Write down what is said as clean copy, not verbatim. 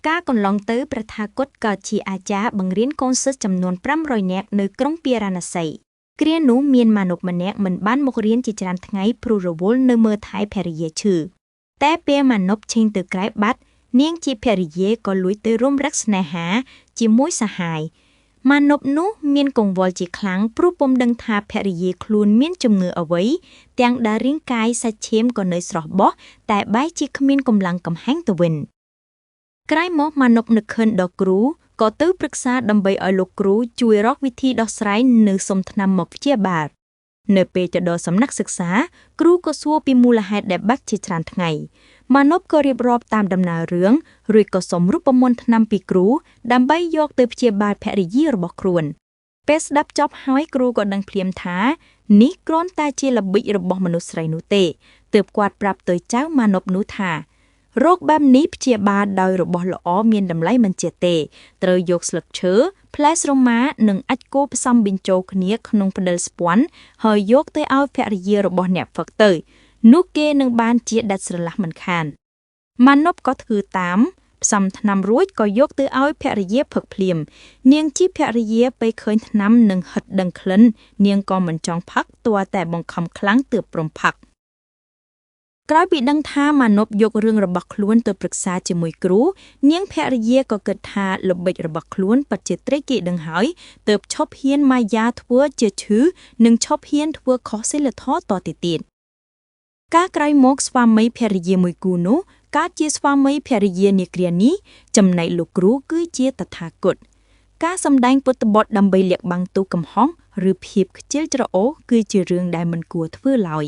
ការកន្លងទៅប្រថាគតក៏ជាអាចារ្យបង្រៀនកូនសិស្សចំនួន500នាក់នៅក្រុងពារាណសីគ្រានោះមានមាណពម្នាក់មិនបានមករៀនជាច្រើនថ្ងៃព្រោះរវល់នៅមើលថែភរិយាឈឺតែពេលមាណពឆេញទៅក្រៅបាត់នាងជាភរិយាក៏លួចទៅរួមរឹកស្នេហាជាមួយសហាយមាណពនោះមានកង្វល់ជាខ្លាំងព្រោះពុំដឹងថាភរិយាខ្លួនមានជំងឺអ្វីទាំងដែលរាងកាយសាច់ឈាមក៏នៅស្រស់បោះតែបែរជាគ្មានកម្លាំងកំហែងទៅវិញក្រោយមកមាណពនឹកឃើញដល់គ្រូក៏ទៅប្រឹក្សាដើម្បីឲ្យលោកគ្រូជួយរកវិធីដោះស្រាយនៅសុំថ្នាំមកព្យាបាលនៅពេលទៅដល់សំណាក់សិក្សាគ្រូក៏សួរពីមូលហេតុដែលបាត់ជាច្រើនថ្ងៃមាណពក៏រៀបរាប់តាមដំណើររឿងរួចក៏សុំរូបមន្តថ្នាំពីគ្រូដើម្បីយកទៅព្យាបាលភរិយារបស់ខ្លួនពេលស្ដាប់ចប់ហើយគ្រូក៏ដឹងភ្លាមថានេះគ្រាន់តែជាល្បិចរបស់មនុស្សស្រីនោះទេទើបគាត់ប្រាប់ទៅចៅមាណពនោះថារោគបែបនេះព្យាបាលដោយរបស់ល្អមានតម្លៃមិនចេះទេត្រូវយកស្លឹកឈើផ្លែស្រម៉ានិងអាចគោផ្សំបញ្ចូលគ្នាក្នុងផ្ដិលស្ពាន់ហើយយកទៅឲ្យភរិយារបស់អ្នកហ្វឹកទៅនោះគេនឹងបានជាដាច់ស្រឡះមិនខានមាណពក៏ធ្វើតាមផ្សំថ្នាំរួចក៏យកទៅឲ្យភរិយាផឹកភ្លាមនាងជាភរិយាពេលឃើញថ្នាំនឹងហិតដឹងក្លិននាងក៏មិនចង់ផឹកទាល់តែបង្ខំខ្លាំងទើបព្រមផឹកក្រោយពីដឹងថាមាណពយករឿងរបស់ខ្លួនទៅប្រឹក្សាជាមួយគ្រូនាងភរិយាក៏គិតថាល្បិចរបស់ខ្លួនពិតជាត្រីគេដឹងហើយទើបឈប់ហ៊ានមាយាធ្វើជាឈឺនិងឈប់ហ៊ានធ្វើខុសសីលធម៌តទៅទៀតការក្រោយមកស្វាមីភរិយាមួយគូនោះកើតជាស្វាមីភរិយានាគ្រានេះចំណែកលោកគ្រូគឺជាតថាគតការសម្ដែងពុទ្ធបុត្រដើម្បីលាក់បាំងទោសកំហុសឬភាពខ្ជិលច្រអូសគឺជារឿងដែលមិនគួរធ្វើឡើយ